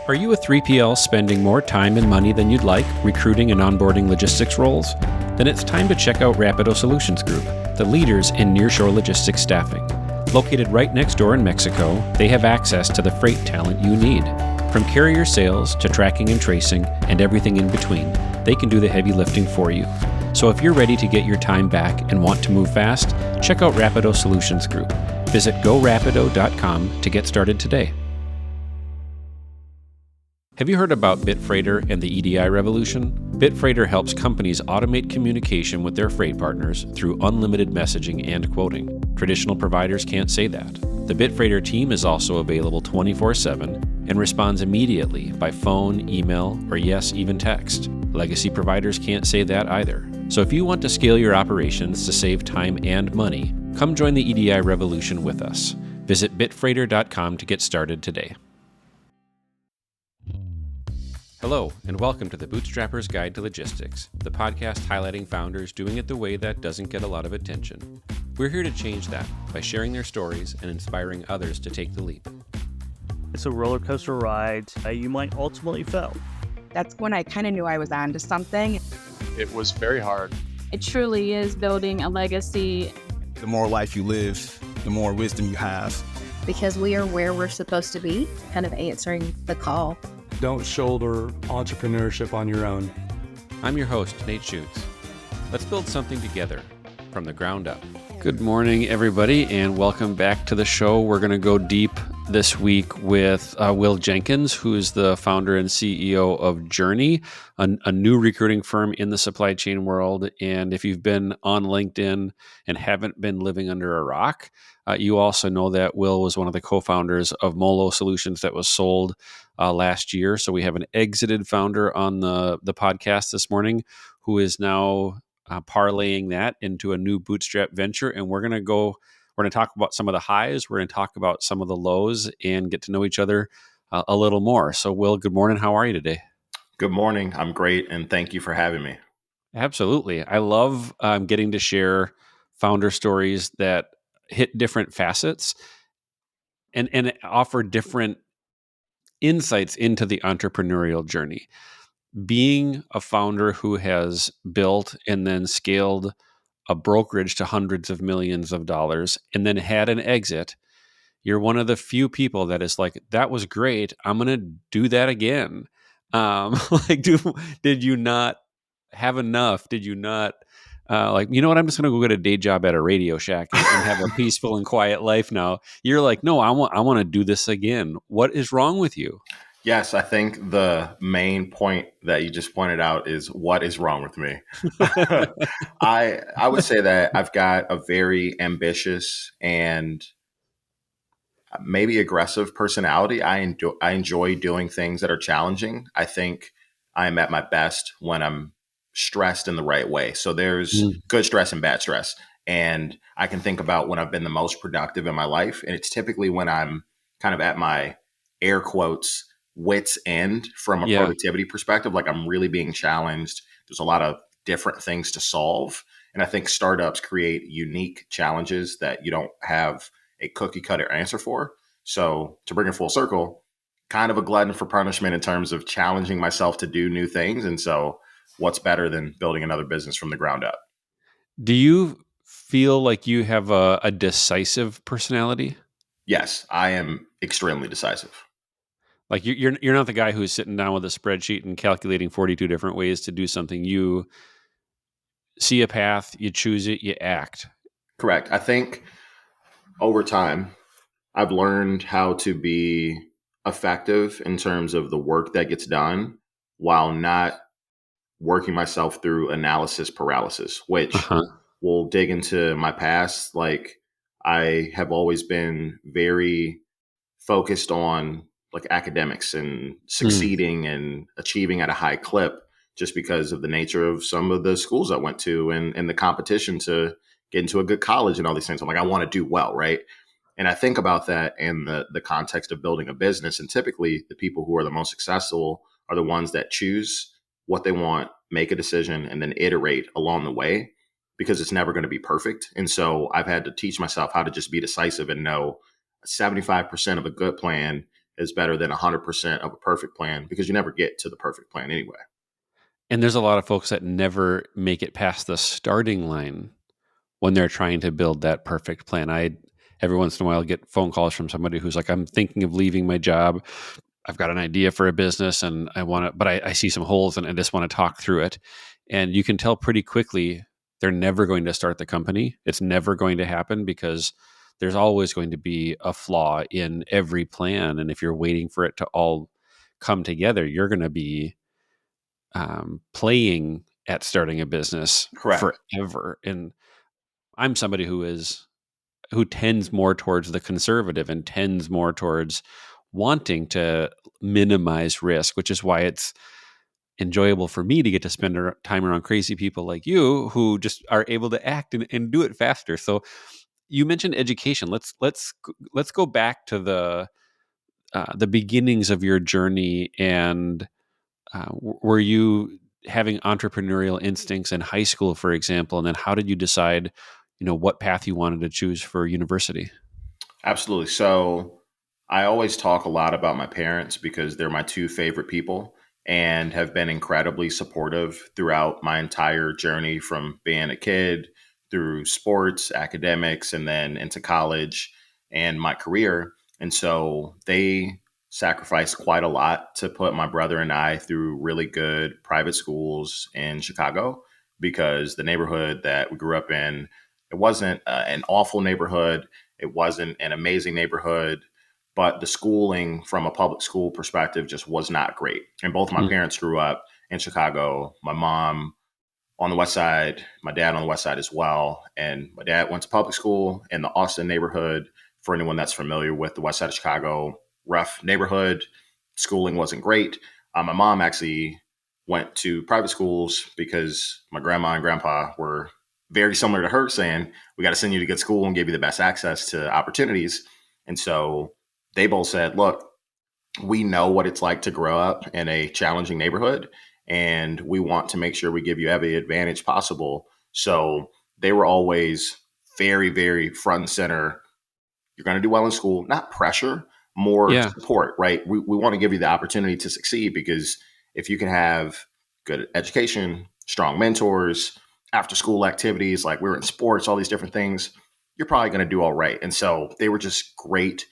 Are you a 3PL spending more time and money than you'd like recruiting and onboarding logistics roles? Then it's time to check out Rapido Solutions Group, the leaders in nearshore logistics staffing. Located right next door in Mexico, they have access to the freight talent you need. From carrier sales to tracking and tracing and everything in between, they can do the heavy lifting for you. So if you're ready to get your time back and want to move fast, check out Rapido Solutions Group. Visit gorapido.com to get started today. Have you heard about Bitfreighter and the EDI revolution? Bitfreighter helps companies automate communication with their freight partners through unlimited messaging and quoting. Traditional providers can't say that. The Bitfreighter team is also available 24/7 and responds immediately by phone, email, or yes, even text. Legacy providers can't say that either. So if you want to scale your operations to save time and money, come join the EDI revolution with us. Visit bitfreighter.com to get started today. Hello, and welcome to the Bootstrapper's Guide to Logistics, the podcast highlighting founders doing it the way that doesn't get a lot of attention. We're here to change that by sharing their stories and inspiring others to take the leap. It's a roller coaster ride. You might ultimately fail. That's when I kind of knew I was onto something. It was very hard. It truly is building a legacy. The more life you live, the more wisdom you have. Because we are where we're supposed to be, kind of answering the call. Don't shoulder entrepreneurship on your own. I'm your host, Nate Schutz. Let's build something together from the ground up. Good morning, everybody, and welcome back to the show. We're going to go deep this week with Will Jenkins, who is the founder and CEO of Journey, a new recruiting firm in the supply chain world. And if you've been on LinkedIn and haven't been living under a rock, you also know that Will was one of the co-founders of Molo Solutions that was sold last year. So we have an exited founder on the podcast this morning who is now parlaying that into a new bootstrap venture. And we're going to talk about some of the highs. We're going to talk about some of the lows and get to know each other a little more. So Will, good morning. How are you today? Good morning. I'm great. And thank you for having me. Absolutely. I love getting to share founder stories that hit different facets and offer different insights into the entrepreneurial journey. Being a founder who has built and then scaled a brokerage to hundreds of millions of dollars and then had an exit, you're one of the few people that is like, that was great. I'm going to do that again. Did you not have enough? Did you not you know what? I'm just going to go get a day job at a Radio Shack and have a peaceful and quiet life now. You're like, no, I want to do this again. What is wrong with you? Yes, I think the main point that you just pointed out is what is wrong with me. I would say that I've got a very ambitious and maybe aggressive personality. I enjoy doing things that are challenging. I think I'm at my best when I'm stressed in the right way. So there's good stress and bad stress. And I can think about when I've been the most productive in my life. And it's typically when I'm kind of at my air quotes wits end from a productivity perspective. Like I'm really being challenged. There's a lot of different things to solve. And I think startups create unique challenges that you don't have a cookie cutter answer for. So to bring it full circle, kind of a glutton for punishment in terms of challenging myself to do new things. And so what's better than building another business from the ground up? Do you feel like you have a decisive personality? Yes, I am extremely decisive. Like you're not the guy who's sitting down with a spreadsheet and calculating 42 different ways to do something. You see a path, you choose it, you act. Correct. I think over time, I've learned how to be effective in terms of the work that gets done while not working myself through analysis paralysis, which will dig into my past. Like I have always been very focused on like academics and succeeding and achieving at a high clip just because of the nature of some of the schools I went to and the competition to get into a good college and all these things. I'm like, I want to do well, right? And I think about that in the context of building a business. And typically the people who are the most successful are the ones that choose what they want, make a decision, and then iterate along the way because it's never going to be perfect. And so I've had to teach myself how to just be decisive and know 75% of a good plan is better than 100% of a perfect plan, because you never get to the perfect plan anyway. And there's a lot of folks that never make it past the starting line when they're trying to build that perfect plan. I every once in a while get phone calls from somebody who's like, I'm thinking of leaving my job. I've got an idea for a business and I want to, but I see some holes and I just want to talk through it. And you can tell pretty quickly they're never going to start the company. It's never going to happen because there's always going to be a flaw in every plan. And if you're waiting for it to all come together, you're going to be playing at starting a business Correct. forever. And I'm somebody who tends more towards the conservative and tends more towards wanting to minimize risk, which is why it's enjoyable for me to get to spend time around crazy people like you who just are able to act and do it faster. So you mentioned education. Let's go back to the beginnings of your journey. And were you having entrepreneurial instincts in high school, for example? And then how did you decide, what path you wanted to choose for university? Absolutely. So I always talk a lot about my parents because they're my two favorite people and have been incredibly supportive throughout my entire journey, from being a kid through sports, academics, and then into college and my career. And so they sacrificed quite a lot to put my brother and I through really good private schools in Chicago, because the neighborhood that we grew up in, it wasn't an awful neighborhood. It wasn't an amazing neighborhood, but the schooling from a public school perspective just was not great. And both of my parents grew up in Chicago. My mom on the west side, my dad on the west side as well. And my dad went to public school in the Austin neighborhood. For anyone that's familiar with the west side of Chicago, rough neighborhood. Schooling wasn't great. My mom actually went to private schools because my grandma and grandpa were very similar to her, saying, we got to send you to good school and give you the best access to opportunities. And so they both said, look, we know what it's like to grow up in a challenging neighborhood, and we want to make sure we give you every advantage possible. So they were always very, very front and center. You're going to do well in school, not pressure, more Yeah. support, right? We want to give you the opportunity to succeed, because if you can have good education, strong mentors, after school activities, like we were in sports, all these different things, you're probably going to do all right. And so they were just great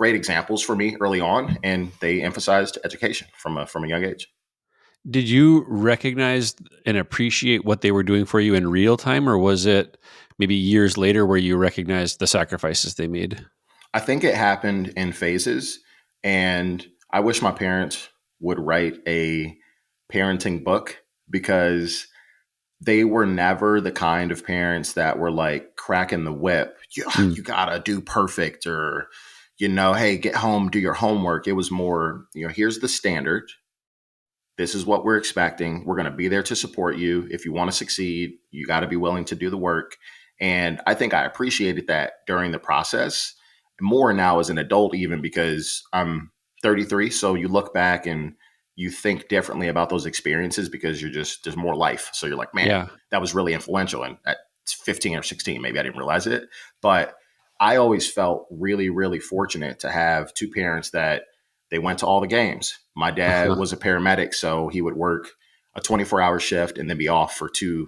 examples for me early on, and they emphasized education from a young age. Did you recognize and appreciate what they were doing for you in real time, or was it maybe years later where you recognized the sacrifices they made? I think it happened in phases, and I wish my parents would write a parenting book, because they were never the kind of parents that were like cracking the whip. You gotta do perfect, or, hey, get home, do your homework. It was more, here's the standard. This is what we're expecting. We're going to be there to support you. If you want to succeed, you got to be willing to do the work. And I think I appreciated that during the process more now as an adult, even because I'm 33. So you look back and you think differently about those experiences, because there's more life. So you're like, man, that was really influential. And at 15 or 16, maybe I didn't realize it. But I always felt really, really fortunate to have two parents that they went to all the games. My dad was a paramedic, so he would work a 24-hour shift and then be off for 2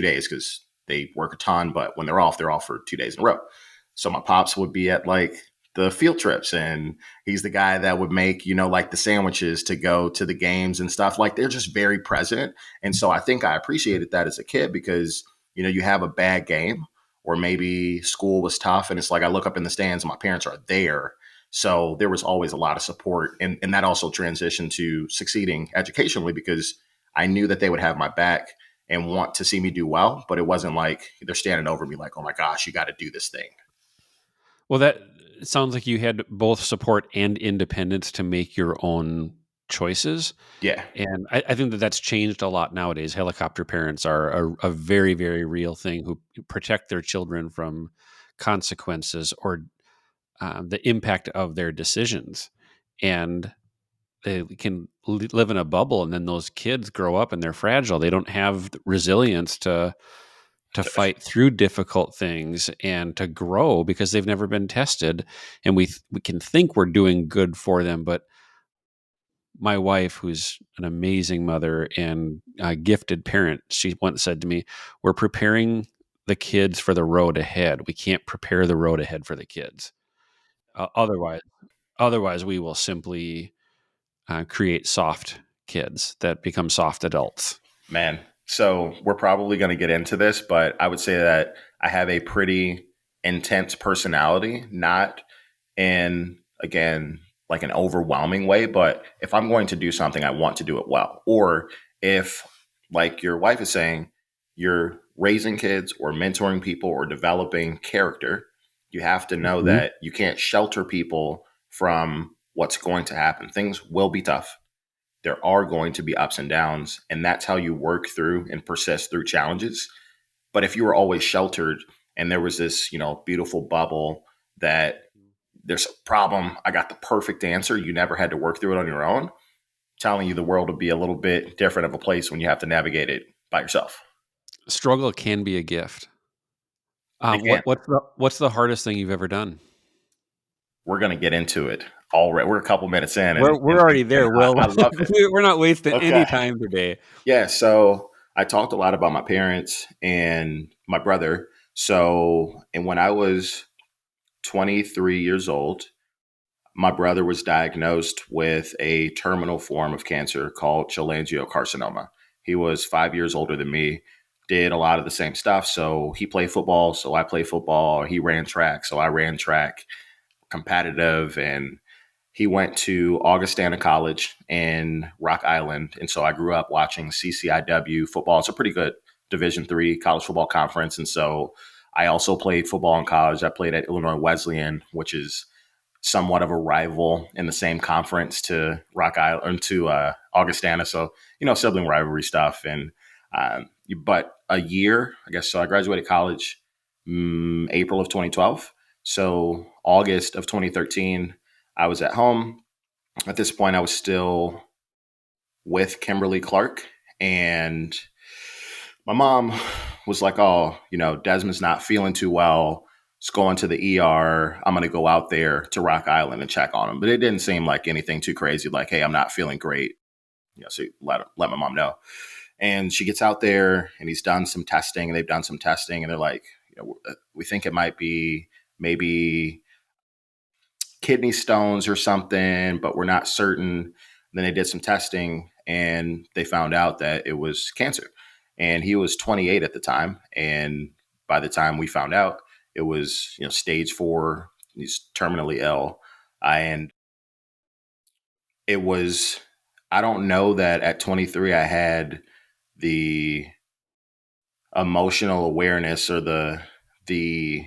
days, because they work a ton. But when they're off for 2 days in a row. So my pops would be at like the field trips, and he's the guy that would make, like the sandwiches to go to the games and stuff. Like, they're just very present. And so I think I appreciated that as a kid, because, you have a bad game, or maybe school was tough, and it's like I look up in the stands and my parents are there. So there was always a lot of support. And that also transitioned to succeeding educationally, because I knew that they would have my back and want to see me do well. But it wasn't like they're standing over me like, oh my gosh, you got to do this thing. Well, that sounds like you had both support and independence to make your own choices. Yeah. And I think that that's changed a lot nowadays. Helicopter parents are a very, very real thing, who protect their children from consequences or the impact of their decisions. And they can live in a bubble, and then those kids grow up and they're fragile. They don't have resilience to to fight through difficult things and to grow because they've never been tested. And we can think we're doing good for them, but my wife, who's an amazing mother and a gifted parent, she once said to me, "We're preparing the kids for the road ahead. We can't prepare the road ahead for the kids. Otherwise, we will simply create soft kids that become soft adults." Man, so we're probably going to get into this, but I would say that I have a pretty intense personality, not in, again, like an overwhelming way, but if I'm going to do something, I want to do it well. Or if, like your wife is saying, you're raising kids or mentoring people or developing character, you have to know that you can't shelter people from what's going to happen. Things will be tough. There are going to be ups and downs, and that's how you work through and persist through challenges. But if you were always sheltered and there was this, beautiful bubble that there's a problem, I got the perfect answer, you never had to work through it on your own, telling you the world would be a little bit different of a place when you have to navigate it by yourself. Struggle can be a gift. It can. What's the hardest thing you've ever done? We're going to get into it already. We're a couple minutes in. We're already there, Will. I love it. We're not wasting Okay. any time today. Yeah, so I talked a lot about my parents and my brother. And when I was 23 years old, my brother was diagnosed with a terminal form of cancer called cholangiocarcinoma. He was 5 years older than me, did a lot of the same stuff. So he played football, so I played football. He ran track, so I ran track, competitive. And he went to Augustana College in Rock Island. And so I grew up watching CCIW football. It's a pretty good Division III college football conference. And so I also played football in college. I played at Illinois Wesleyan, which is somewhat of a rival in the same conference to Rock Island, to Augustana. So, sibling rivalry stuff. And but a year, I guess, so I graduated college April of 2012. So August of 2013, I was at home. At this point, I was still with Kimberly Clark, and my mom was like, "Oh, Desmond's not feeling too well. He's going to the ER. I'm going to go out there to Rock Island and check on him." But it didn't seem like anything too crazy. Like, "Hey, I'm not feeling great." So let my mom know. And she gets out there, and he's done some testing, and they've done some testing, and they're like, "We think it might be maybe kidney stones or something, but we're not certain." Then they did some testing, and they found out that it was cancer. And he was 28 at the time. And by the time we found out, it was, stage 4. He's terminally ill. And it was, I don't know that at 23, I had the emotional awareness or the,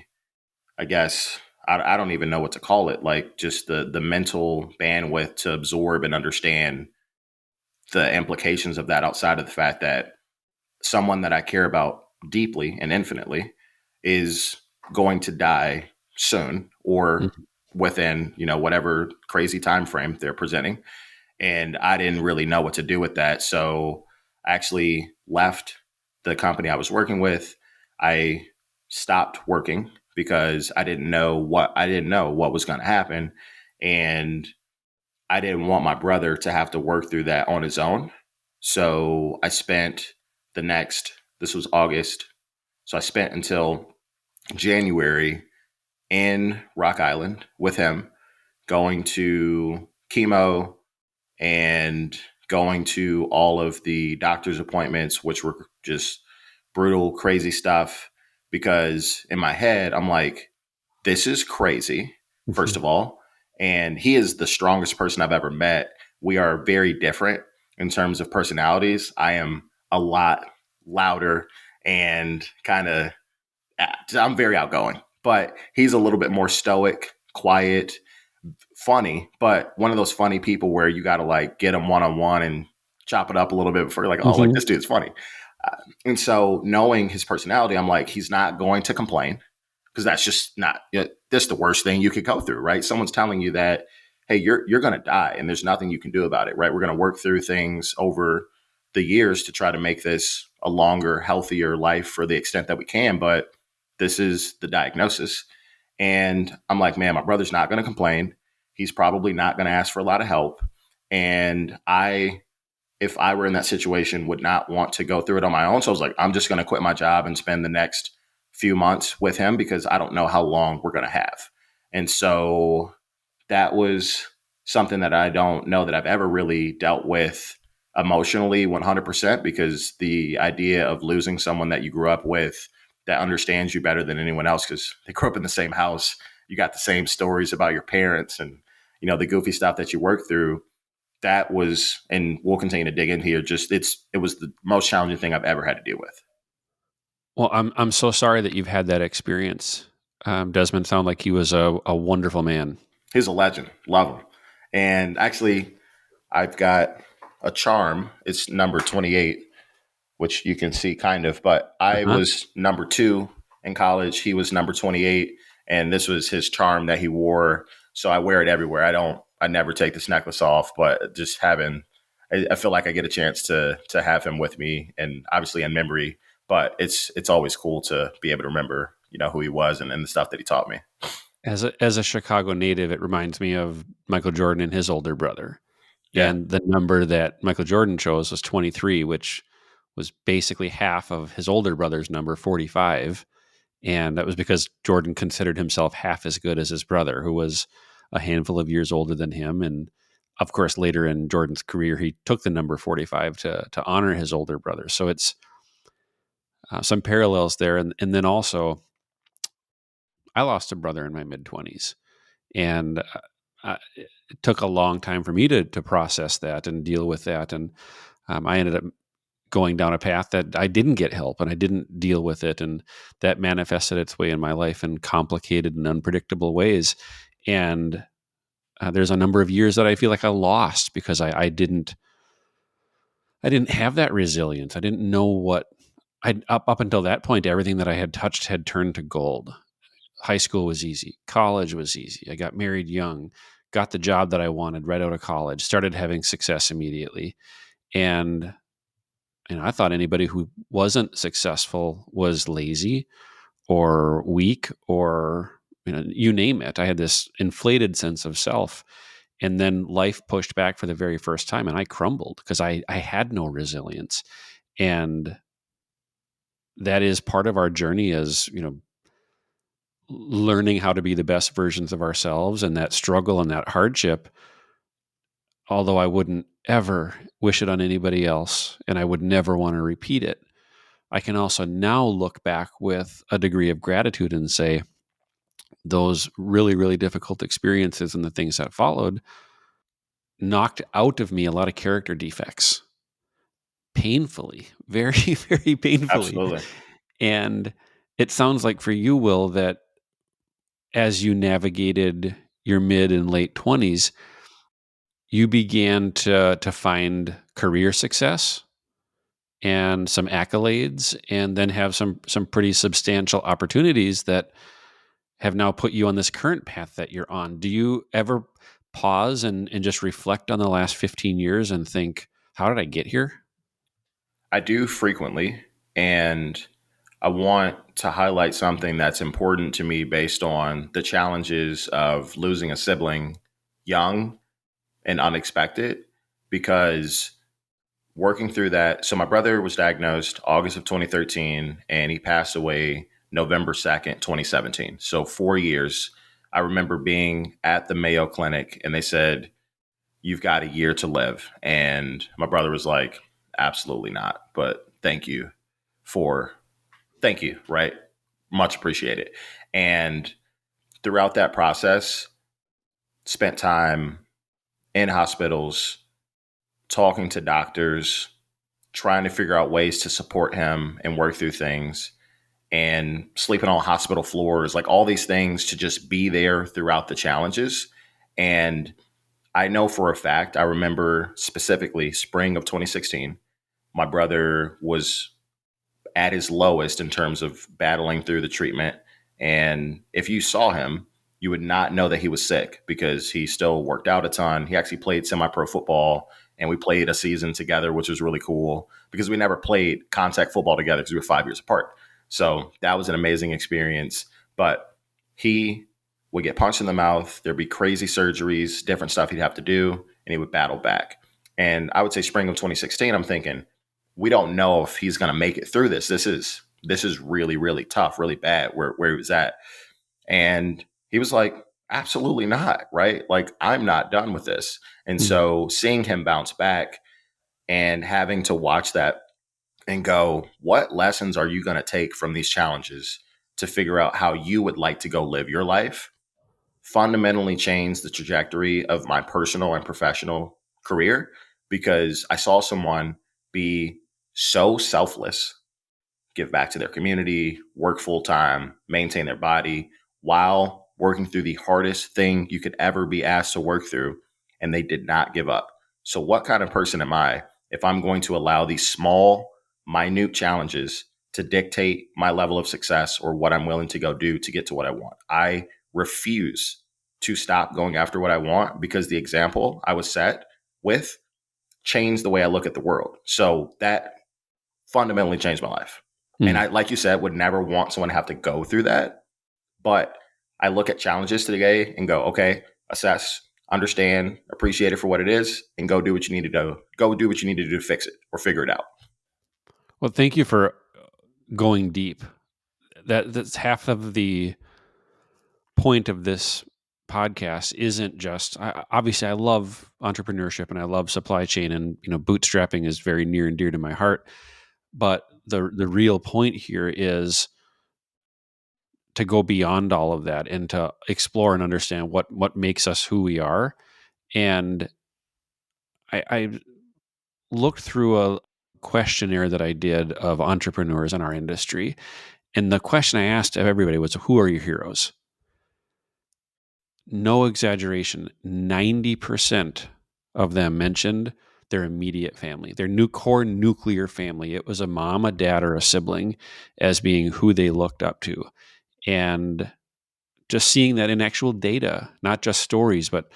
I guess, I don't even know what to call it. Like just the mental bandwidth to absorb and understand the implications of that, outside of the fact that someone that I care about deeply and infinitely is going to die soon or within, whatever crazy time frame they're presenting. And I didn't really know what to do with that. So I actually left the company I was working with. I stopped working because I didn't know what was going to happen. And I didn't want my brother to have to work through that on his own. So I spent this was August. So I spent until January in Rock Island with him, going to chemo and going to all of the doctor's appointments, which were just brutal, crazy stuff. Because in my head, I'm like, this is crazy, first of all. And he is the strongest person I've ever met. We are very different in terms of personalities. I am a lot louder and I'm very outgoing, but he's a little bit more stoic, quiet, funny, but one of those funny people where you got to like get him one-on-one and chop it up a little bit before you're like, oh, like this dude's funny. And so knowing his personality, I'm like, he's not going to complain, because that's just not, that's the worst thing you could go through, right? Someone's telling you that, hey, you're going to die and there's nothing you can do about it, right? We're going to work through things over the years to try to make this a longer, healthier life for the extent that we can. But this is the diagnosis. And I'm like, man, my brother's not going to complain. He's probably not going to ask for a lot of help. And if I were in that situation, would not want to go through it on my own. So I was like, I'm just going to quit my job and spend the next few months with him because I don't know how long we're going to have. And so that was something that I don't know that I've ever really dealt with emotionally 100%, because the idea of losing someone that you grew up with that understands you better than anyone else, because they grew up in the same house, you got the same stories about your parents and, the goofy stuff that you work through. That was, and we'll continue to dig in here, it was the most challenging thing I've ever had to deal with. Well, I'm so sorry that you've had that experience. Desmond sounded like he was a wonderful man. He's a legend. Love him. And actually, I've got a charm. It's number 28, which you can see kind of, but I was number 2 in college. He was number 28, and this was his charm that he wore. So I wear it everywhere. I never take this necklace off, but just I feel like I get a chance to have him with me, and obviously in memory, but it's always cool to be able to remember, who he was and the stuff that he taught me. As a Chicago native, it reminds me of Michael Jordan and his older brother. Yeah. And the number that Michael Jordan chose was 23, which was basically half of his older brother's number, 45. And that was because Jordan considered himself half as good as his brother, who was a handful of years older than him. And of course, later in Jordan's career, he took the number 45 to honor his older brother. So it's some parallels there. And then also, I lost a brother in my mid-20s. And it took a long time for me to process that and deal with that. And I ended up going down a path that I didn't get help and I didn't deal with it. And that manifested its way in my life in complicated and unpredictable ways. And there's a number of years that I feel like I lost because I didn't have that resilience. I didn't know what up until that point, everything that I had touched had turned to gold. High school was easy. College was easy. I got married young, got the job that I wanted right out of college, started having success immediately. And I thought anybody who wasn't successful was lazy or weak or, you name it. I had this inflated sense of self. And then life pushed back for the very first time and I crumbled because I had no resilience. And that is part of our journey as, learning how to be the best versions of ourselves, and that struggle and that hardship, although I wouldn't ever wish it on anybody else and I would never want to repeat it, I can also now look back with a degree of gratitude and say those really, really difficult experiences and the things that followed knocked out of me a lot of character defects painfully, very, very painfully. Absolutely. And it sounds like for you, Will, that as you navigated your mid and late 20s, you began to find career success and some accolades, and then have some pretty substantial opportunities that have now put you on this current path that you're on. Do you ever pause and just reflect on the last 15 years and think, how did I get here? I do frequently, and I want to highlight something that's important to me based on the challenges of losing a sibling young and unexpected, because working through that. So my brother was diagnosed August of 2013 and he passed away November 2nd, 2017. So 4 years. I remember being at the Mayo Clinic and they said, "You've got a year to live." And my brother was like, "Absolutely not. But thank you, right? Much appreciated." And throughout that process, spent time in hospitals, talking to doctors, trying to figure out ways to support him and work through things, and sleeping on hospital floors, like all these things to just be there throughout the challenges. And I know for a fact, I remember specifically spring of 2016, my brother was at his lowest in terms of battling through the treatment. And if you saw him, you would not know that he was sick because he still worked out a ton. He actually played semi-pro football, and we played a season together, which was really cool because we never played contact football together because we were 5 years apart. So that was an amazing experience. But he would get punched in the mouth. There'd be crazy surgeries, different stuff he'd have to do, and he would battle back. And I would say spring of 2016, I'm thinking, we don't know if he's going to make it through this. This is really, really tough, really bad where he was at. And he was like, absolutely not, right? Like, I'm not done with this. And so seeing him bounce back and having to watch that and go, what lessons are you going to take from these challenges to figure out how you would like to go live your life, fundamentally changed the trajectory of my personal and professional career, because I saw someone be so selfless, give back to their community, work full time, maintain their body while working through the hardest thing you could ever be asked to work through. And they did not give up. So what kind of person am I if I'm going to allow these small, minute challenges to dictate my level of success or what I'm willing to go do to get to what I want? I refuse to stop going after what I want because the example I was set with changed the way I look at the world. So that fundamentally changed my life. And I, like you said, would never want someone to have to go through that. But I look at challenges today and go, okay, assess, understand, appreciate it for what it is, and go do what you need to do. Go do what you need to do to fix it or figure it out. Well, thank you for going deep. That's half of the point of this podcast. Isn't just obviously I love entrepreneurship and I love supply chain, and bootstrapping is very near and dear to my heart. But the real point here is to go beyond all of that and to explore and understand what makes us who we are. And I looked through a questionnaire that I did of entrepreneurs in our industry, and the question I asked of everybody was, "Who are your heroes?" No exaggeration, 90% of them mentioned their immediate family, their core nuclear family. It was a mom, a dad, or a sibling as being who they looked up to. And just seeing that in actual data, not just stories, but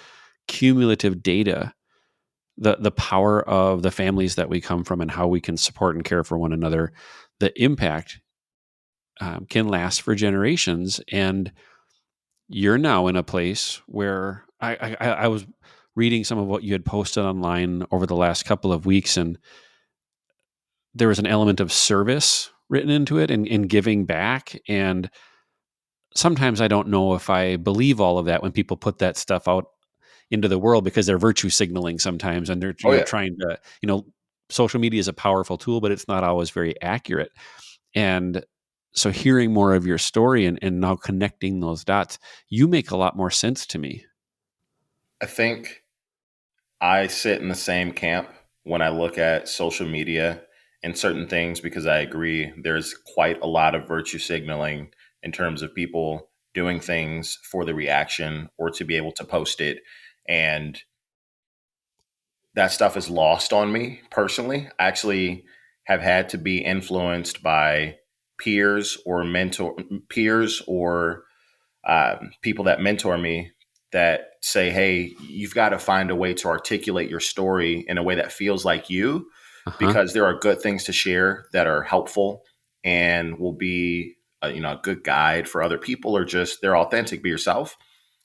cumulative data, the power of the families that we come from and how we can support and care for one another, the impact can last for generations. And you're now in a place where I was reading some of what you had posted online over the last couple of weeks, and there was an element of service written into it and giving back. And sometimes I don't know if I believe all of that when people put that stuff out into the world, because they're virtue signaling sometimes, and they're trying to, social media is a powerful tool, but it's not always very accurate. And so hearing more of your story and now connecting those dots, you make a lot more sense to me. I think I sit in the same camp when I look at social media and certain things, because I agree there's quite a lot of virtue signaling in terms of people doing things for the reaction or to be able to post it. And that stuff is lost on me personally. I actually have had to be influenced by peers or people that mentor me that say, hey, you've got to find a way to articulate your story in a way that feels like you, because there are good things to share that are helpful and will be a good guide for other people, or just they're authentic. Be yourself.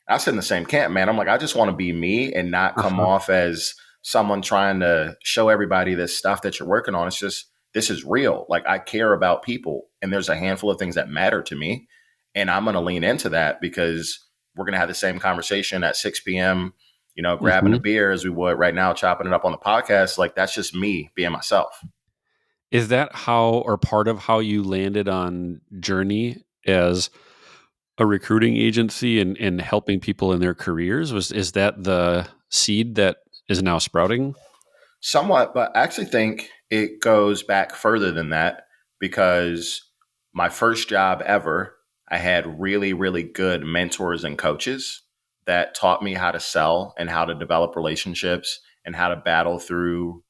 I sit in the same camp, man. I'm like, I just want to be me and not come off as someone trying to show everybody this stuff that you're working on. It's just, this is real. Like, I care about people, and there's a handful of things that matter to me. And I'm going to lean into that because we're going to have the same conversation at 6 p.m., grabbing a beer as we would right now, chopping it up on the podcast. Like, that's just me being myself. Is that how, or part of how you landed on Journey as a recruiting agency and helping people in their careers? Is that the seed that is now sprouting? Somewhat, but I actually think it goes back further than that, because my first job ever, I had really, really good mentors and coaches that taught me how to sell and how to develop relationships and how to battle through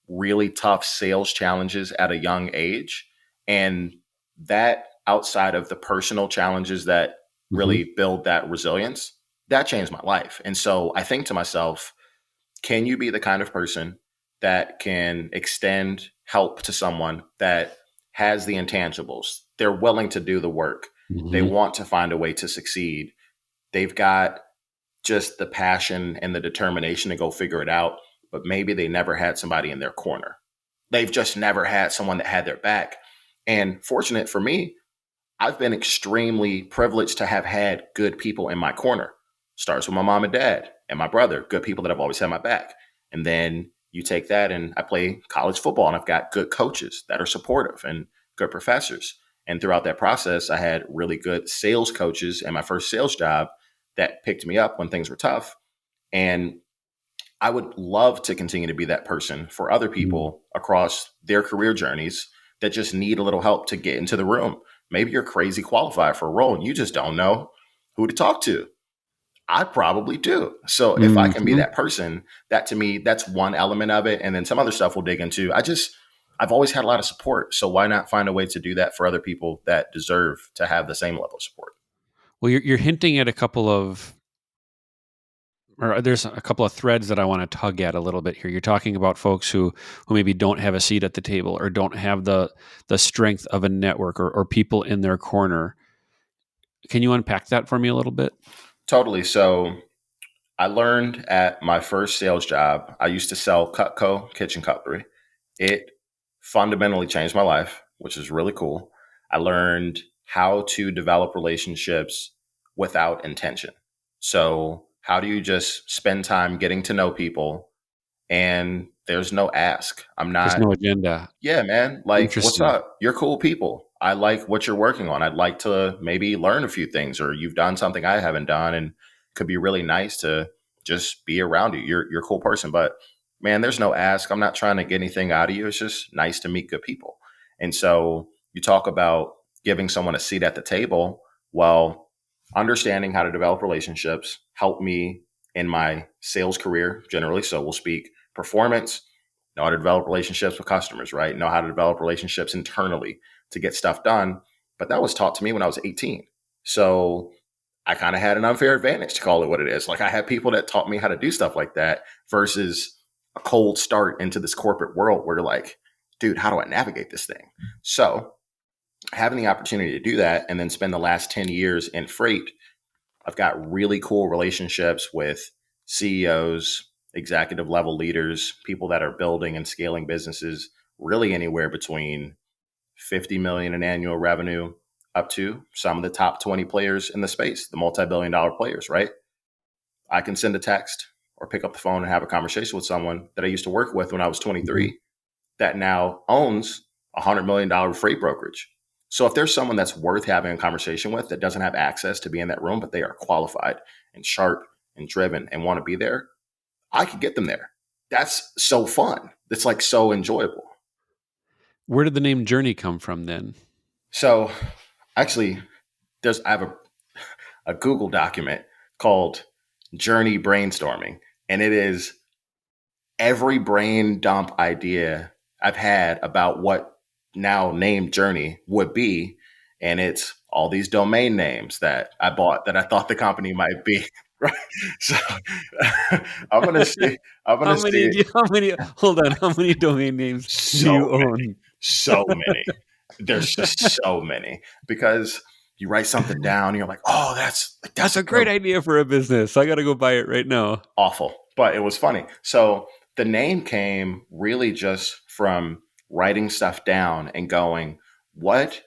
really tough sales challenges at a young age. And that, outside of the personal challenges that really build that resilience, that changed my life. And so I think to myself, can you be the kind of person that can extend help to someone that has the intangibles? They're willing to do the work. They want to find a way to succeed. They've got just the passion and the determination to go figure it out, but maybe they never had somebody in their corner. They've just never had someone that had their back. And fortunate for me, I've been extremely privileged to have had good people in my corner. Starts with my mom and dad and my brother, good people that have always had my back. And then you take that, and I play college football, and I've got good coaches that are supportive and good professors. And throughout that process, I had really good sales coaches in my first sales job that picked me up when things were tough. And I would love to continue to be that person for other people across their career journeys that just need a little help to get into the room. Maybe you're crazy qualified for a role and you just don't know who to talk to. I probably do. So if I can be that person, that to me, that's one element of it. And then some other stuff we'll dig into. I've always had a lot of support. So why not find a way to do that for other people that deserve to have the same level of support? Well, you're hinting at there's a couple of threads that I want to tug at a little bit here. You're talking about folks who maybe don't have a seat at the table or don't have the strength of a network or people in their corner. Can you unpack that for me a little bit? Totally. So I learned at my first sales job, I used to sell Cutco kitchen cutlery. It fundamentally changed my life, which is really cool. I learned how to develop relationships without intention. So how do you just spend time getting to know people and there's no ask? There's no agenda. Yeah, man. Like, what's Interesting. up? You're cool people. I like what you're working on. I'd like to maybe learn a few things, or you've done something I haven't done, and could be really nice to just be around you. You're a cool person, but man, there's no ask. I'm not trying to get anything out of you. It's just nice to meet good people. And so you talk about giving someone a seat at the table. Well, understanding how to develop relationships helped me in my sales career generally. So we'll speak performance, know how to develop relationships with customers, right? Know how to develop relationships internally to get stuff done. But that was taught to me when I was 18. So I kind of had an unfair advantage, to call it what it is. Like, I had people that taught me how to do stuff like that versus a cold start into this corporate world where you're like, dude, how do I navigate this thing? So having the opportunity to do that and then spend the last 10 years in freight, I've got really cool relationships with CEOs, executive level leaders, people that are building and scaling businesses really anywhere between 50 million in annual revenue up to some of the top 20 players in the space, the multi-billion-dollar players, right? I can send a text or pick up the phone and have a conversation with someone that I used to work with when I was 23 that now owns a $100 million freight brokerage. So if there's someone that's worth having a conversation with that doesn't have access to be in that room, but they are qualified and sharp and driven and want to be there, I could get them there. That's so fun. It's like so enjoyable. Where did the name Journey come from then? So actually, I have a Google document called Journey Brainstorming, and it is every brain dump idea I've had about what now named Journey would be. And it's all these domain names that I bought that I thought the company might be. Right. So I'm going to see. How many, hold on. How many domain names do you own? So many. There's just so many, because you write something down and you're like, oh, that's a great idea for a business. I got to go buy it right now. Awful. But it was funny. So the name came really just from writing stuff down and going, what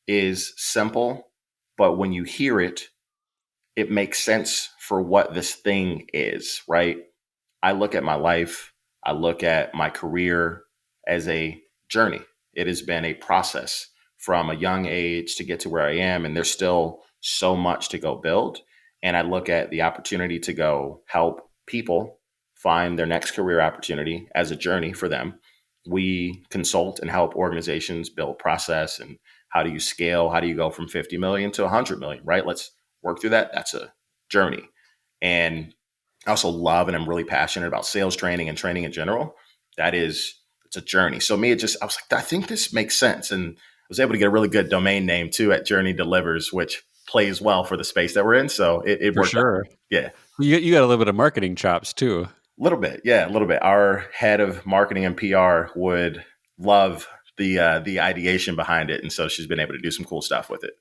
is simple, but when you hear it, it makes sense for what this thing is, right? I look at my life, I look at my career as a journey. It has been a process from a young age to get to where I am, and there's still so much to go build. And I look at the opportunity to go help people find their next career opportunity as a journey for them. We consult and help organizations build process and how do you scale? How do you go from 50 million to 100 million, right? Let's work through that. That's a journey. And I also love and I'm really passionate about sales training and training in general. It's a journey. So I was like, I think this makes sense. And I was able to get a really good domain name too at Journey Delivers, which plays well for the space that we're in. So it For worked out. sure. Yeah. You got a little bit of marketing chops too. A little bit. Yeah, a little bit. Our head of marketing and PR would love the ideation behind it. And so she's been able to do some cool stuff with it.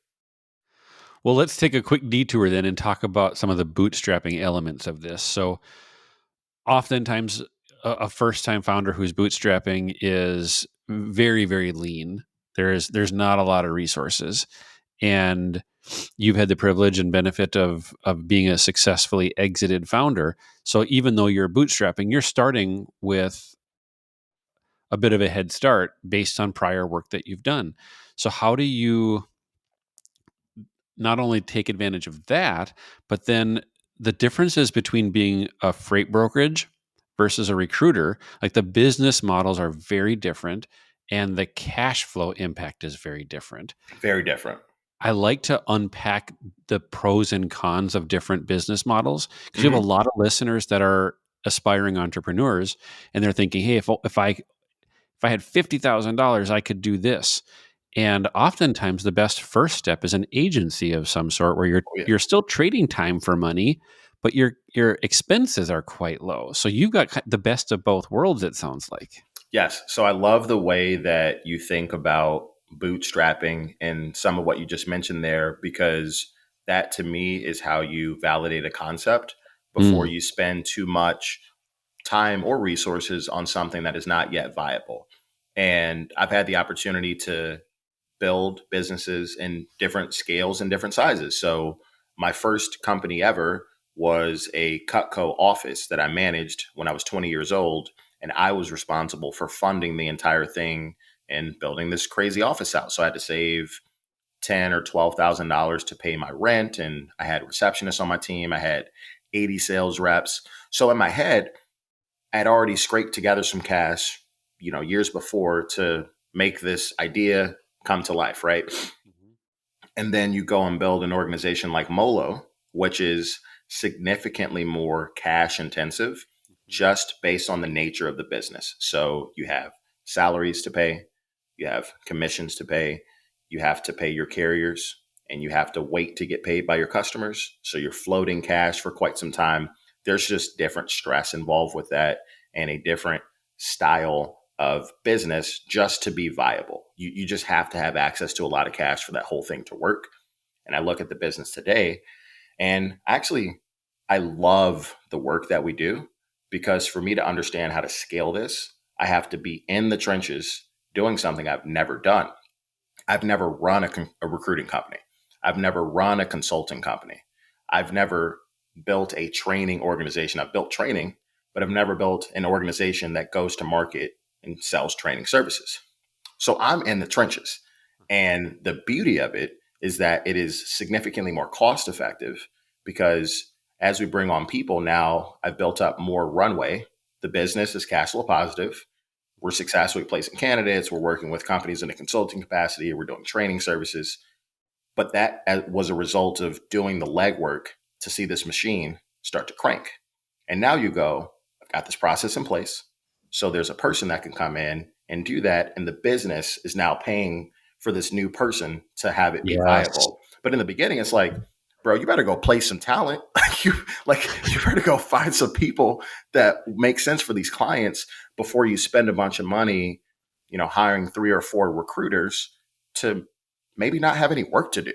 Well, let's take a quick detour then and talk about some of the bootstrapping elements of this. So, oftentimes, a first-time founder who's bootstrapping is very, very lean. There's not a lot of resources, and you've had the privilege and benefit of being a successfully exited founder. So, even though you're bootstrapping, you're starting with a bit of a head start based on prior work that you've done. So, how do you not only take advantage of that, but then the differences between being a freight brokerage versus a recruiter, like the business models are very different and the cash flow impact is very different. Very different. I like to unpack the pros and cons of different business models because you have a lot of listeners that are aspiring entrepreneurs and they're thinking, hey, if I had $50,000, I could do this. And oftentimes the best first step is an agency of some sort where you're still trading time for money, but your expenses are quite low. So you've got the best of both worlds, it sounds like. Yes. So I love the way that you think about bootstrapping and some of what you just mentioned there, because that to me is how you validate a concept before you spend too much time or resources on something that is not yet viable. And I've had the opportunity to build businesses in different scales and different sizes. So my first company ever was a Cutco office that I managed when I was 20 years old. And I was responsible for funding the entire thing and building this crazy office out. So I had to save $10,000 or $12,000 to pay my rent. And I had receptionists on my team. I had 80 sales reps. So in my head, I had already scraped together some cash, years before to make this idea come to life, right? And then you go and build an organization like Molo, which is significantly more cash intensive just based on the nature of the business. So you have salaries to pay, you have commissions to pay, you have to pay your carriers, and you have to wait to get paid by your customers. So you're floating cash for quite some time. There's just different stress involved with that and a different style of business just to be viable. You just have to have access to a lot of cash for that whole thing to work. And I look at the business today, and actually, I love the work that we do, because for me to understand how to scale this, I have to be in the trenches doing something I've never done. I've never run a recruiting company. I've never run a consulting company. I've never built a training organization. I've built training, but I've never built an organization that goes to market and sells training services. So I'm in the trenches. And the beauty of it is that it is significantly more cost effective, because as we bring on people now, I've built up more runway. The business is cash flow positive. We're successfully placing candidates. We're working with companies in a consulting capacity. We're doing training services. But that was a result of doing the legwork to see this machine start to crank. And now you go, I've got this process in place. So there's a person that can come in and do that. And the business is now paying for this new person to have it be viable. But in the beginning, it's like, bro, you better go play some talent. you better go find some people that make sense for these clients before you spend a bunch of money, hiring 3 or 4 recruiters to maybe not have any work to do.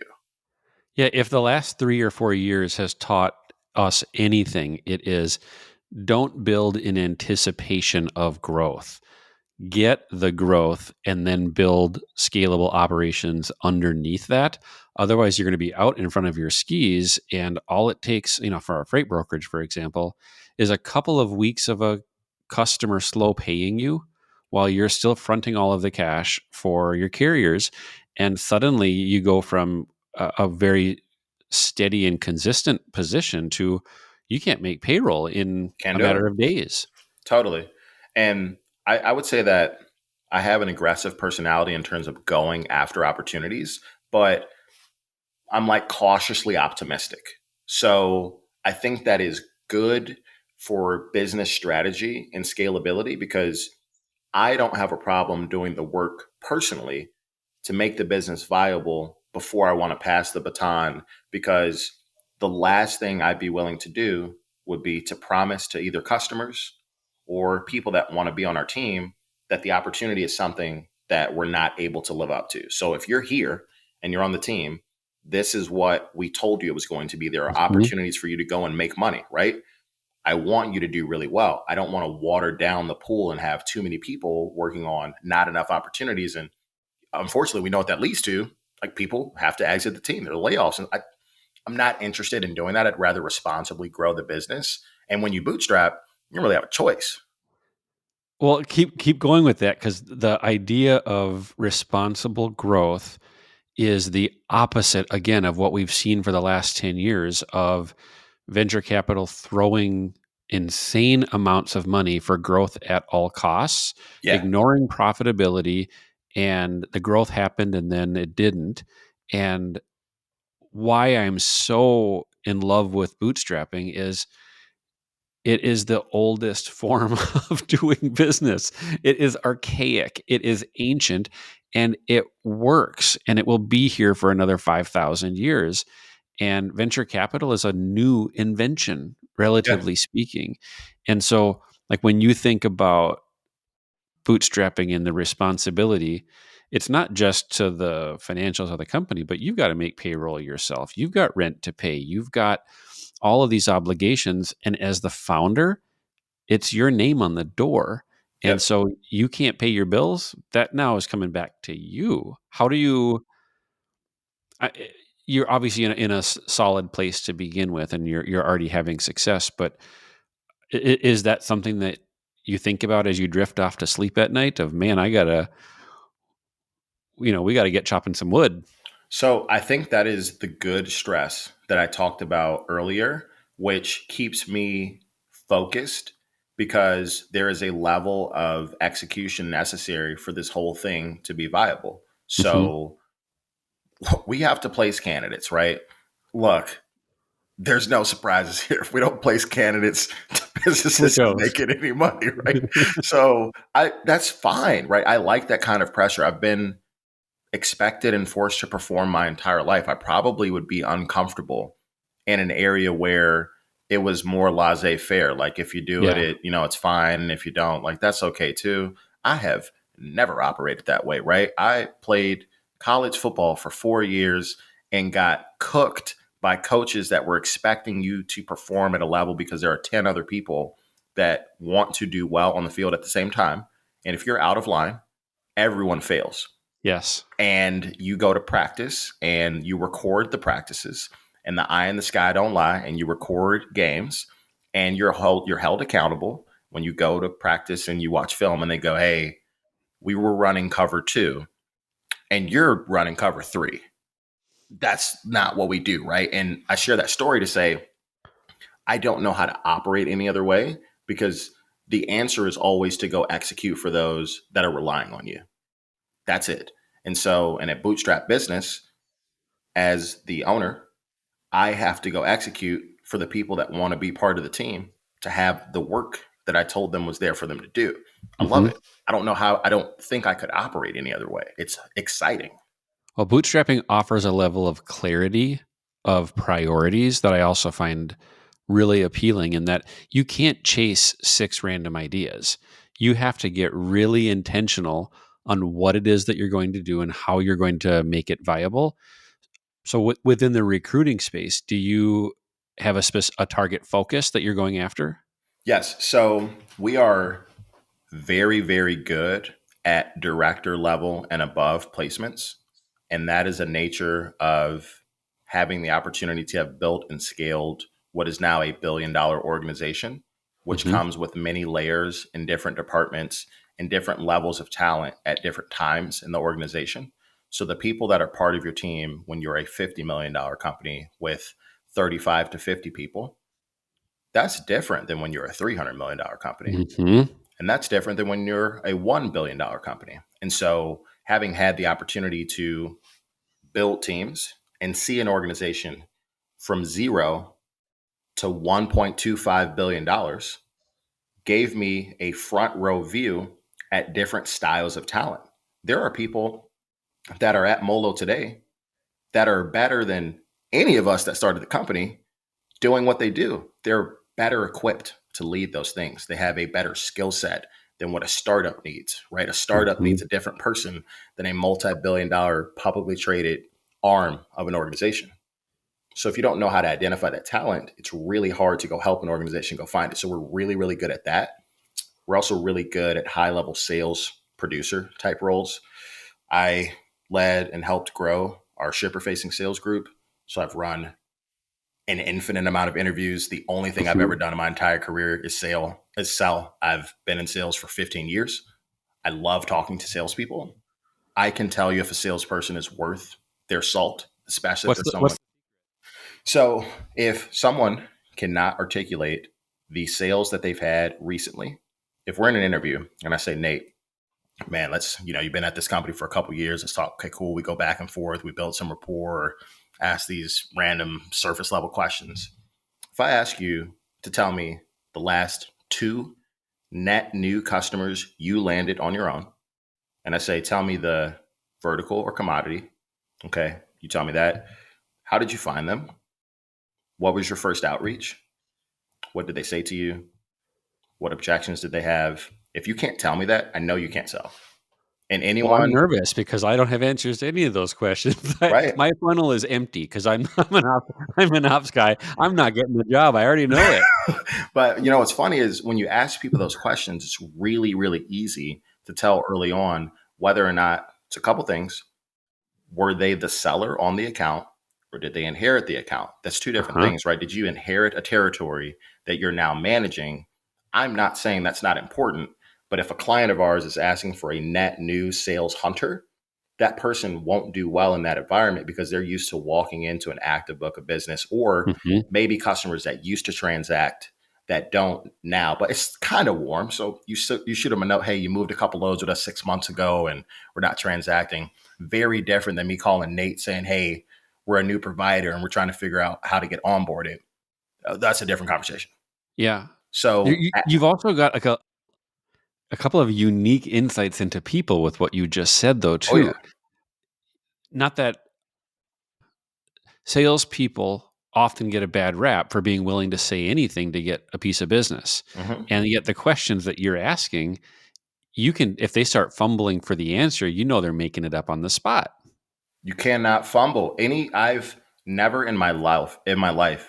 Yeah, if the last 3 or 4 years has taught us anything, it is don't build in anticipation of growth. Get the growth and then build scalable operations underneath that. Otherwise, you're going to be out in front of your skis. And all it takes, for a freight brokerage, for example, is a couple of weeks of a customer slow paying you while you're still fronting all of the cash for your carriers. And suddenly you go from a very steady and consistent position to you can't make payroll in a matter of days. Totally. And I would say that I have an aggressive personality in terms of going after opportunities, but I'm like cautiously optimistic. So I think that is good for business strategy and scalability, because I don't have a problem doing the work personally to make the business viable before I want to pass the baton because the last thing I'd be willing to do would be to promise to either customers or people that want to be on our team that the opportunity is something that we're not able to live up to. So if you're here and you're on the team, this is what we told you it was going to be. There are opportunities for you to go and make money, right? I want you to do really well. I don't want to water down the pool and have too many people working on not enough opportunities. And unfortunately, we know what that leads to. Like, people have to exit the team. There are layoffs. And I'm not interested in doing that. I'd rather responsibly grow the business. And when you bootstrap, you don't really have a choice. Well, keep going with that, because the idea of responsible growth is the opposite, again, of what we've seen for the last 10 years of venture capital throwing insane amounts of money for growth at all costs, Yeah. ignoring profitability, and the growth happened and then it didn't. And why I'm so in love with bootstrapping is it is the oldest form of doing business. It is archaic, it is ancient, and it works, and it will be here for another 5,000 years. And venture capital is a new invention, Yeah. relatively speaking. And so, like, when you think about bootstrapping and the responsibility, it's not just to the financials of the company, but you've got to make payroll yourself. You've got rent to pay. You've got all of these obligations. And as the founder, it's your name on the door. And Yep. so you can't pay your bills. That now is coming back to you. How do you? I, you're obviously in a solid place to begin with, and you're already having success. But is that something that you think about as you drift off to sleep at night? Of, man, I gotta, we got to get chopping some wood. So I think that is the good stress that I talked about earlier, which keeps me focused because there is a level of execution necessary for this whole thing to be viable. Mm-hmm. So we have to place candidates, right? Look, there's no surprises here. If we don't place candidates, the business isn't making any money, right? So that's fine, right? I like that kind of pressure. I've been expected and forced to perform my entire life. I probably would be uncomfortable in an area where it was more laissez-faire. Like, if you do it's fine. And if you don't, like, that's okay too. I have never operated that way, right? I played college football for 4 years and got cooked by coaches that were expecting you to perform at a level because there are 10 other people that want to do well on the field at the same time. And if you're out of line, everyone fails. Yes. And you go to practice and you record the practices, and the eye in the sky don't lie, and you record games, and you're held accountable when you go to practice and you watch film and they go, hey, we were running cover 2 and you're running cover 3. That's not what we do, right? And I share that story to say, I don't know how to operate any other way, because the answer is always to go execute for those that are relying on you. That's it. And so, in a bootstrap business, as the owner, I have to go execute for the people that want to be part of the team to have the work that I told them was there for them to do. I love it. I don't think I could operate any other way. It's exciting. Well, bootstrapping offers a level of clarity of priorities that I also find really appealing, in that you can't chase 6 random ideas. You have to get really intentional on what it is that you're going to do and how you're going to make it viable. So within the recruiting space, do you have a target focus that you're going after? Yes. So we are very, very good at director level and above placements. And that is a nature of having the opportunity to have built and scaled what is now a $1 billion organization, which comes with many layers in different departments and different levels of talent at different times in the organization. So the people that are part of your team when you're a $50 million company with 35 to 50 people, that's different than when you're a $300 million company. Mm-hmm. And that's different than when you're a $1 billion company. And so, having had the opportunity to build teams and see an organization from 0 to $1.25 billion gave me a front row view at different styles of talent. There are people that are at Molo today that are better than any of us that started the company doing what they do, they're better equipped to lead those things. They have a better skill set than what a startup needs, right? A startup needs a different person than a multi-billion-dollar publicly traded arm of an organization. So if you don't know how to identify that talent, it's really hard to go help an organization go find it. So we're really, really good at that. We're also really good at high-level sales producer type roles. I led and helped grow our shipper-facing sales group. So I've run an infinite amount of interviews. The only thing I've ever done in my entire career is sell. I've been in sales for 15 years. I love talking to salespeople. I can tell you if a salesperson is worth their salt, especially if they're someone. So if someone cannot articulate the sales that they've had recently, if we're in an interview and I say, Nate, man, you've been at this company for a couple of years. Let's talk. Okay, cool. We go back and forth. We build some rapport, or ask these random surface level questions. If I ask you to tell me the last 2 net new customers you landed on your own, and I say, tell me the vertical or commodity. Okay. You tell me that. How did you find them? What was your first outreach? What did they say to you? What objections did they have? If you can't tell me that, I know you can't sell. And anyone, Well, I'm nervous because I don't have answers to any of those questions. Right. My funnel is empty because I'm an ops guy. I'm not getting the job. I already know it. But what's funny is when you ask people those questions, it's really, really easy to tell early on whether or not it's a couple things. Were they the seller on the account, or did they inherit the account? That's 2 different things, right? Did you inherit a territory that you're now managing? I'm not saying that's not important, but if a client of ours is asking for a net new sales hunter, that person won't do well in that environment because they're used to walking into an active book of business, or maybe customers that used to transact that don't now, but it's kind of warm. So you shoot them a note, hey, you moved a couple loads with us 6 months ago and we're not transacting. Very different than me calling Nate saying, hey, we're a new provider and we're trying to figure out how to get onboarded. That's a different conversation. Yeah. So you've also got a couple of unique insights into people with what you just said, though, too. Oh, yeah. Not that salespeople often get a bad rap for being willing to say anything to get a piece of business. And yet the questions that you're asking, if they start fumbling for the answer, they're making it up on the spot. You cannot fumble. I've never in my life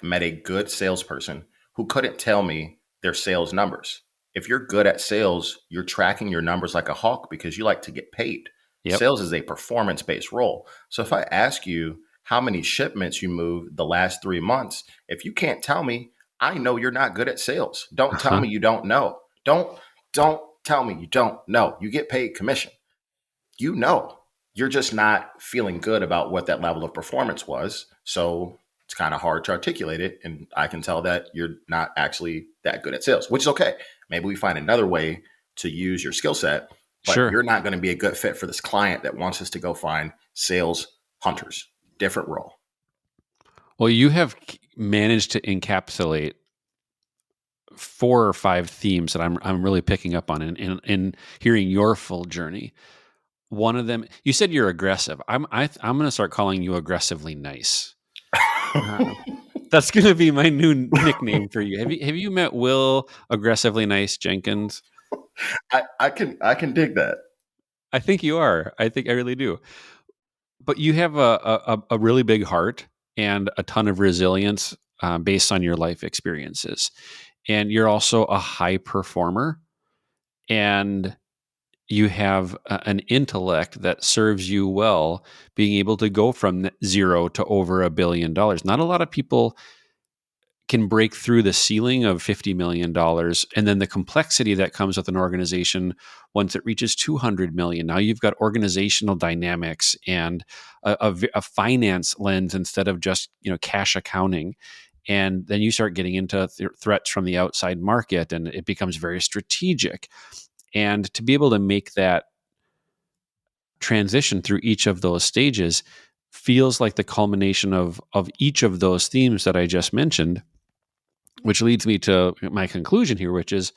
met a good salesperson who couldn't tell me their sales numbers. If you're good at sales, you're tracking your numbers like a hawk because you like to get paid. Yep. Sales is a performance-based role. So if I ask you how many shipments you moved the last 3 months, if you can't tell me, I know you're not good at sales. Don't tell me you don't know. Don't tell me you don't know. You get paid commission. You're just not feeling good about what that level of performance was. So it's kind of hard to articulate it. And I can tell that you're not actually that good at sales, which is okay. Maybe we find another way to use your skill set, but you're not going to be a good fit for this client that wants us to go find sales hunters. Different role. Well, you have managed to encapsulate 4 or 5 themes that I'm really picking up on in hearing your full journey. One of them, you said you're aggressive. I'm going to start calling you aggressively nice. That's going to be my new nickname for you. Have you met Will Aggressively Nice Jenkins? I can dig that. I think you are. I really do. But you have a really big heart and a ton of resilience based on your life experiences. And you're also a high performer, and you have an intellect that serves you well, being able to go from 0 to over $1 billion. Not a lot of people can break through the ceiling of $50 million, and then the complexity that comes with an organization once it reaches $200 million. Now you've got organizational dynamics and a finance lens instead of just cash accounting. And then you start getting into threats from the outside market, and it becomes very strategic. And to be able to make that transition through each of those stages feels like the culmination of each of those themes that I just mentioned, which leads me to my conclusion here, which is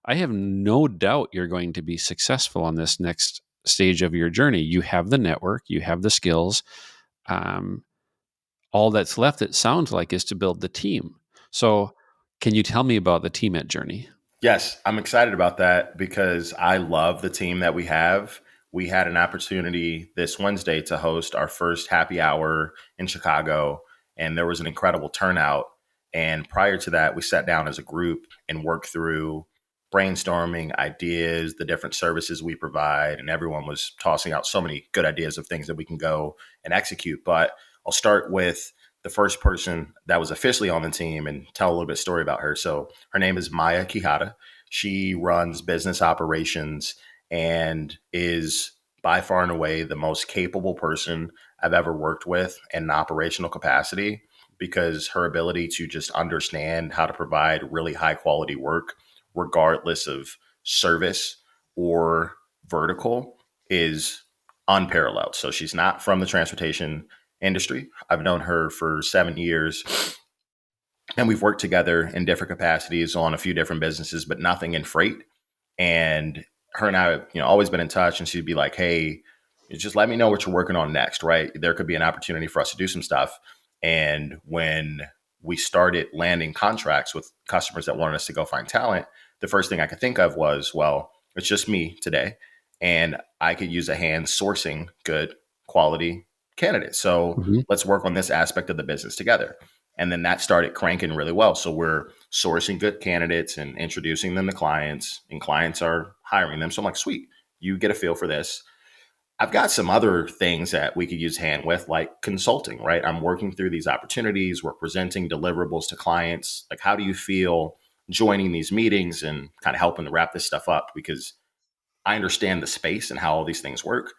I have no doubt you're going to be successful on this next stage of your journey. You have the network, you have the skills. all that's left, it sounds like, is to build the team. So can you tell me about the team at Journey? Yes, I'm excited about that because I love the team that we have. We had an opportunity this Wednesday to host our first happy hour in Chicago, and there was an incredible turnout. And prior to that, we sat down as a group and worked through brainstorming ideas, the different services we provide, and everyone was tossing out so many good ideas of things that we can go and execute. But I'll start with the first person that was officially on the team and tell a little bit of story about her. So her name is Maya Quijada. She runs business operations and is by far and away the most capable person I've ever worked with in an operational capacity, because her ability to just understand how to provide really high quality work, regardless of service or vertical, is unparalleled. So she's not from the transportation industry. I've known her for 7 years, and we've worked together in different capacities on a few different businesses, but nothing in freight. And her and I have, always been in touch, and she'd be like, "Hey, just let me know what you're working on next, right? There could be an opportunity for us to do some stuff." And when we started landing contracts with customers that wanted us to go find talent, the first thing I could think of was, well, it's just me today, and I could use a hand sourcing good quality candidates. So let's work on this aspect of the business together. And then that started cranking really well. So we're sourcing good candidates and introducing them to clients, and clients are hiring them. So I'm like, sweet, you get a feel for this. I've got some other things that we could use hand with, like consulting, right? I'm working through these opportunities. We're presenting deliverables to clients. Like, how do you feel joining these meetings and kind of helping to wrap this stuff up? Because I understand the space and how all these things work,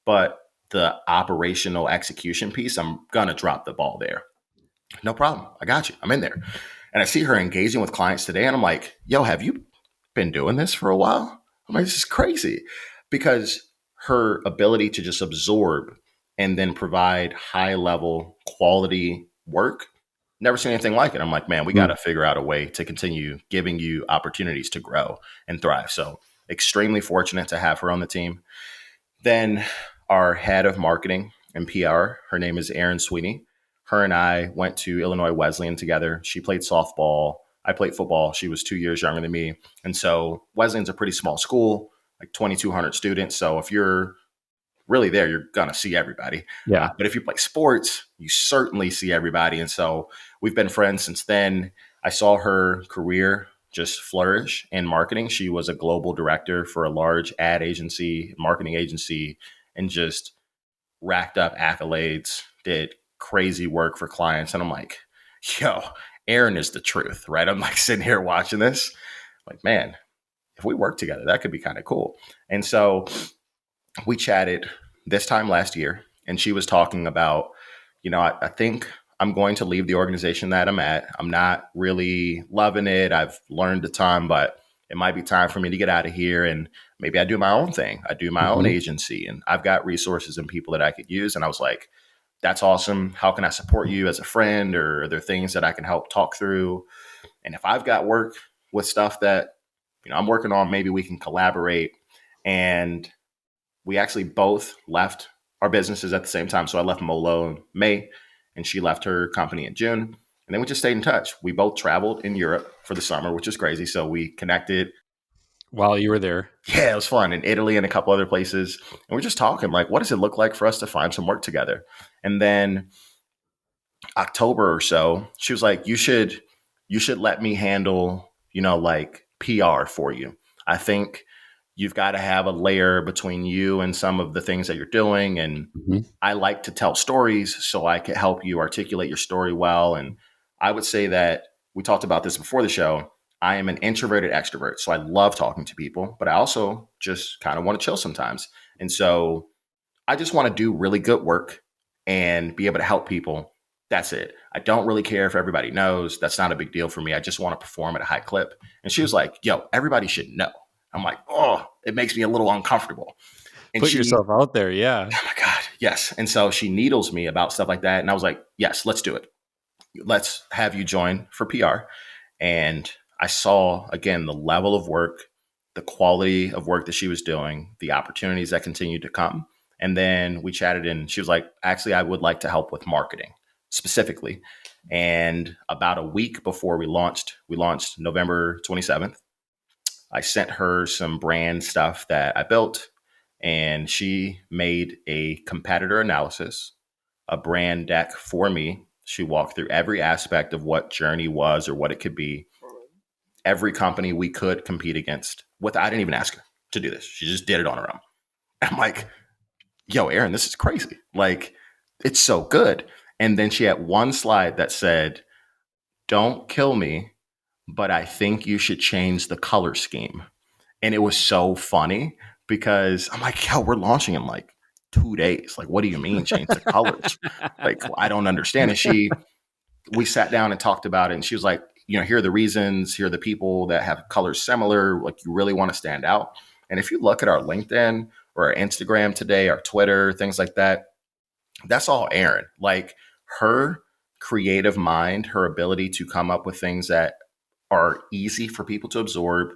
but the operational execution piece, I'm going to drop the ball there. No problem. I got you. I'm in there. And I see her engaging with clients today, and I'm like, yo, have you been doing this for a while? I'm like, this is crazy, because her ability to just absorb and then provide high level quality work, never seen anything like it. I'm like, man, we got to figure out a way to continue giving you opportunities to grow and thrive. So extremely fortunate to have her on the team. Then our head of marketing and PR, her name is Erin Sweeney. Her and I went to Illinois Wesleyan together. She played softball. I played football. She was 2 years younger than me. And so Wesleyan's a pretty small school, like 2,200 students. So if you're really there, you're going to see everybody. Yeah. But if you play sports, you certainly see everybody. And so we've been friends since then. I saw her career just flourish in marketing. She was a global director for a large ad agency, marketing agency, and just racked up accolades, did crazy work for clients. And I'm like, yo, Erin is the truth, right? I'm like sitting here watching this, like, man, if we work together, that could be kind of cool. And so we chatted this time last year, and she was talking about, I think I'm going to leave the organization that I'm at. I'm not really loving it. I've learned a ton, but it might be time for me to get out of here. And maybe I do my own thing. I do my own agency, and I've got resources and people that I could use. And I was like, that's awesome. How can I support you as a friend? Or are there things that I can help talk through? And if I've got work with stuff that, I'm working on, maybe we can collaborate. And we actually both left our businesses at the same time. So I left Molo in May, and she left her company in June. And then we just stayed in touch. We both traveled in Europe for the summer, which is crazy. So we connected while you were there. Yeah, it was fun, in Italy and a couple other places. And we're just talking, like, what does it look like for us to find some work together? And then October or so, she was like, you should let me handle, like PR for you. I think you've got to have a layer between you and some of the things that you're doing. And I like to tell stories, so I can help you articulate your story well. And I would say that we talked about this before the show. I am an introverted extrovert. So I love talking to people, but I also just kind of want to chill sometimes. And so I just want to do really good work and be able to help people. That's it. I don't really care if everybody knows. That's not a big deal for me. I just want to perform at a high clip. And she was like, yo, everybody should know. I'm like, oh, it makes me a little uncomfortable. And Put yourself out there. Yeah. Oh my God. Yes. And so she needles me about stuff like that. And I was like, yes, let's do it. Let's have you join for PR. And I saw, again, the level of work, the quality of work that she was doing, the opportunities that continued to come. And then we chatted, and she was like, actually, I would like to help with marketing. specifically. And about a week before we launched November 27th. I sent her some brand stuff that I built, and she made a competitor analysis, a brand deck for me. She walked through every aspect of what Journey was or what it could be, every company we could compete against. I didn't even ask her to do this. She just did it on her own. I'm like, yo, Aaron, this is crazy. Like, it's so good. And then she had one slide that said, don't kill me, but I think you should change the color scheme. And it was so funny because I'm like, yo, we're launching in like 2 days. Like, what do you mean change the colors? Like, I don't understand. And we sat down and talked about it. And she was like, here are the reasons. Here are the people that have colors similar. Like, you really want to stand out. And if you look at our LinkedIn or our Instagram today, our Twitter, things like that, that's all Erin. Like, her creative mind, her ability to come up with things that are easy for people to absorb,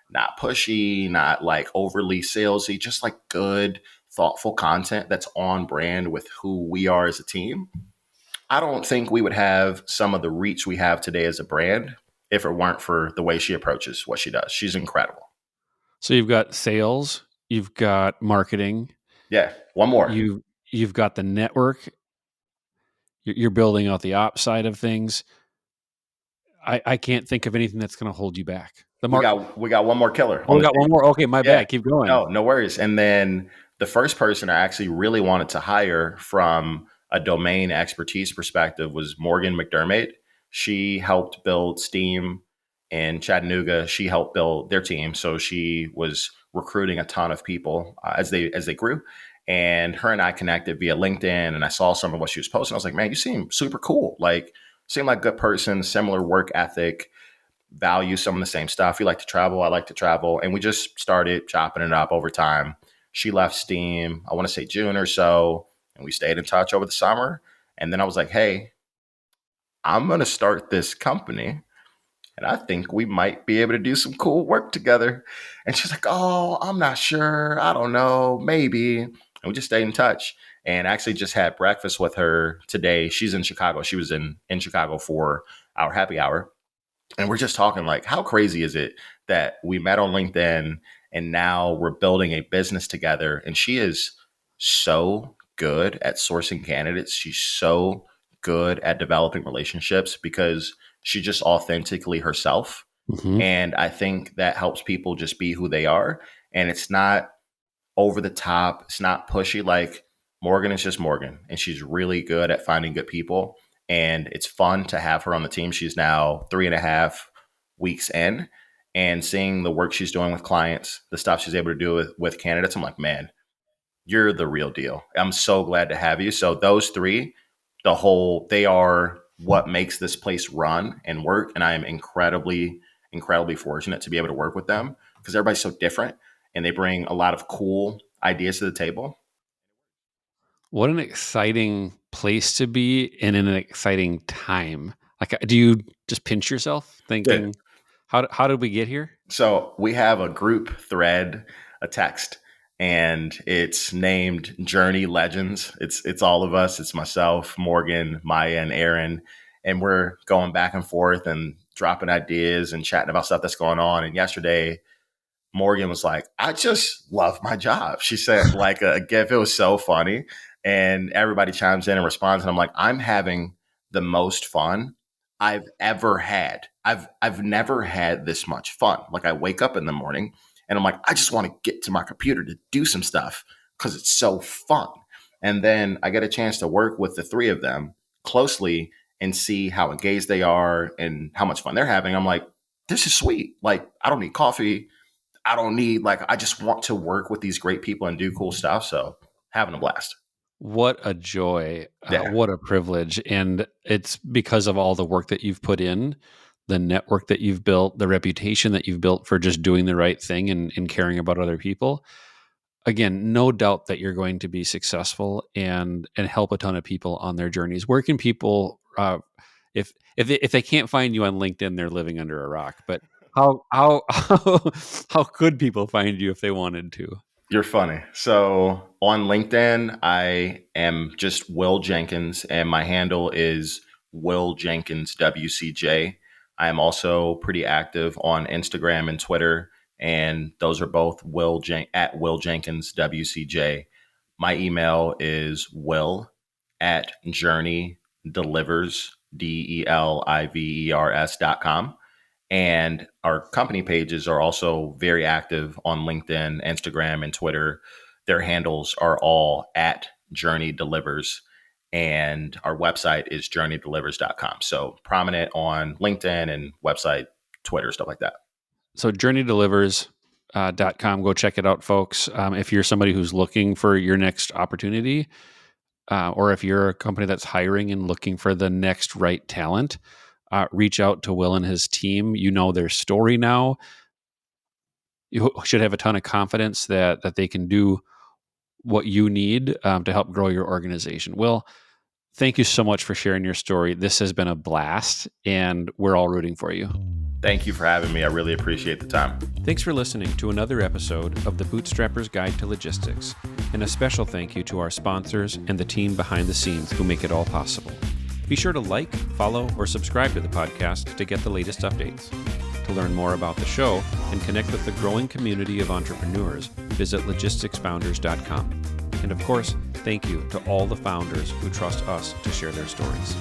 not pushy, not like overly salesy, just like good, thoughtful content that's on brand with who we are as a team. I don't think we would have some of the reach we have today as a brand if it weren't for the way she approaches what she does. She's incredible. So you've got sales, you've got marketing. Yeah. One more. You've got the network. You're building out the ops side of things. I can't think of anything that's going to hold you back. We got one more killer. We got one more. Okay, my bad. Keep going. No worries. And then the first person I actually really wanted to hire from a domain expertise perspective was Morgan McDermott. She helped build Steam in Chattanooga. She helped build their team. So she was recruiting a ton of people as they grew. And her and I connected via LinkedIn, and I saw some of what she was posting. I was like, man, you seem super cool. Like, seem like a good person, similar work ethic, value some of the same stuff. You like to travel. I like to travel. And we just started chopping it up over time. She left Steam, I want to say June or so, and we stayed in touch over the summer. And then I was like, hey, I'm going to start this company, and I think we might be able to do some cool work together. And she's like, oh, I'm not sure. I don't know. Maybe. And we just stayed in touch, and actually just had breakfast with her today. She's in Chicago. She was in Chicago for our happy hour. And we're just talking like, how crazy is it that we met on LinkedIn and now we're building a business together? And she is so good at sourcing candidates. She's so good at developing relationships because she's just authentically herself. Mm-hmm. And I think that helps people just be who they are. And it's not over the top. It's not pushy. Like, Morgan is just Morgan, and she's really good at finding good people. And it's fun to have her on the team. She's now 3.5 weeks in, and seeing the work she's doing with clients, the stuff she's able to do with candidates. I'm like, man, you're the real deal. I'm so glad to have you. So those three, they are what makes this place run and work. And I am incredibly, incredibly fortunate to be able to work with them because everybody's so different and they bring a lot of cool ideas to the table. What an exciting place to be and in an exciting time. Like, do you just pinch yourself thinking, how did we get here? So we have a group thread, a text, and it's named Journey Legends. It's all of us. It's myself, Morgan, Maya, and Aaron. And we're going back and forth and dropping ideas and chatting about stuff that's going on. And yesterday, Morgan was like, I just love my job. She said like a gif. It was so funny. And everybody chimes in and responds. And I'm like, I'm having the most fun I've ever had. I've never had this much fun. Like, I wake up in the morning and I'm like, I just want to get to my computer to do some stuff because it's so fun. And then I get a chance to work with the three of them closely and see how engaged they are and how much fun they're having. I'm like, this is sweet. Like, I don't need coffee. I just want to work with these great people and do cool stuff. So having a blast. What a joy. Yeah. What a privilege. And it's because of all the work that you've put in, the network that you've built, the reputation that you've built for just doing the right thing and caring about other people. Again, no doubt that you're going to be successful and help a ton of people on their journeys. Where can people, if they can't find you on LinkedIn, they're living under a rock. But how could people find you if they wanted to? You're funny. So on LinkedIn, I am just Will Jenkins, and my handle is Will Jenkins WCJ. I am also pretty active on Instagram and Twitter, and those are both at Will Jenkins WCJ. My email is will at journeydelivers.com. And our company pages are also very active on LinkedIn, Instagram, and Twitter. Their handles are all at Journey Delivers. And our website is journeydelivers.com. So prominent on LinkedIn and website, Twitter, stuff like that. So journeydelivers.com. Go check it out, folks. If you're somebody who's looking for your next opportunity, or if you're a company that's hiring and looking for the next right talent, reach out to Will and his team. You know their story now. You should have a ton of confidence that they can do what you need to help grow your organization. Will, thank you so much for sharing your story. This has been a blast, and we're all rooting for you. Thank you for having me. I really appreciate the time. Thanks for listening to another episode of the Bootstrapper's Guide to Logistics, and a special thank you to our sponsors and the team behind the scenes who make it all possible. Be sure to like, follow, or subscribe to the podcast to get the latest updates. To learn more about the show and connect with the growing community of entrepreneurs, visit logisticsfounders.com. And of course, thank you to all the founders who trust us to share their stories.